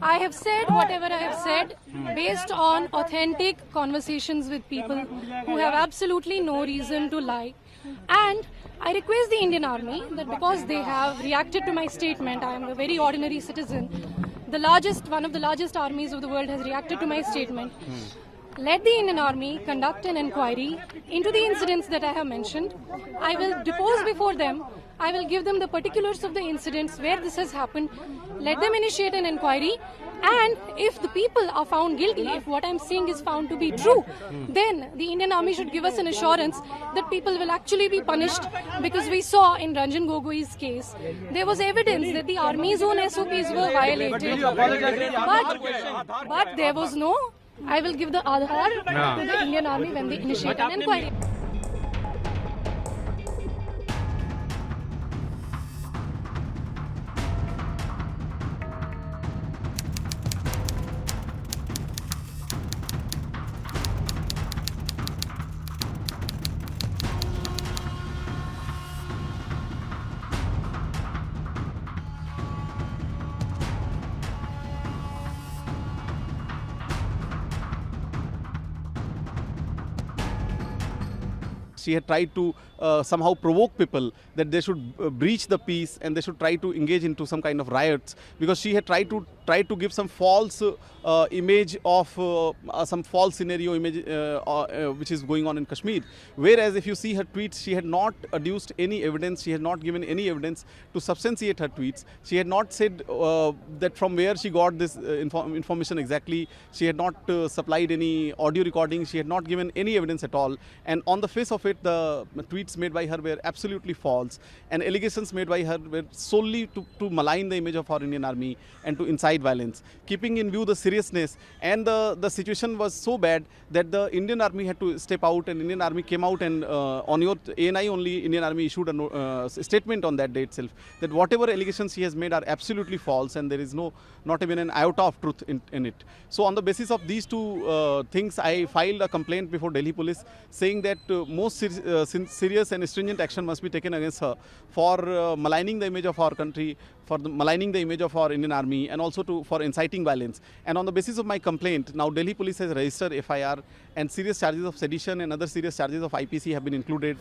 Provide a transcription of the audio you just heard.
I have said whatever I have said based on authentic conversations with people who have absolutely no reason to lie. And I request the Indian Army that because they have reacted to my statement, I am a very ordinary citizen, one of the largest armies of the world has reacted to my statement. Let the Indian Army conduct an inquiry into the incidents that I have mentioned. I will depose before them. I will give them the particulars of the incidents where this has happened. Let them initiate an inquiry. And if the people are found guilty, if what I'm saying is found to be true, then the Indian Army should give us an assurance that people will actually be punished, because we saw in Ranjan Gogoi's case, there was evidence that the army's own SOPs were violated. But there was no, I will give the Aadhaar to the Indian Army when they initiate an inquiry. She had tried to somehow provoke people that they should breach the peace and they should try to engage into some kind of riots, because she had tried to give some false image of some false scenario image which is going on in Kashmir. Whereas if you see her tweets, she had not adduced any evidence, she had not given any evidence to substantiate her tweets. She had not said that from where she got this information exactly. She had not supplied any audio recording. She had not given any evidence at all. And on the face of it, the tweets made by her were absolutely false, and allegations made by her were solely to malign the image of our Indian Army and to incite violence. Keeping in view the seriousness, and the situation was so bad that the Indian Army had to step out, and Indian Army came out, and on your ANI only, Indian Army issued a statement on that day itself that whatever allegations she has made are absolutely false, and there is not even an iota of truth in it. So on the basis of these two things, I filed a complaint before Delhi police saying that most serious and stringent action must be taken against her for maligning the image of our country, for maligning the image of our Indian Army, and also for inciting violence. And on the basis of my complaint, now Delhi police has registered FIR, and serious charges of sedition and other serious charges of IPC have been included.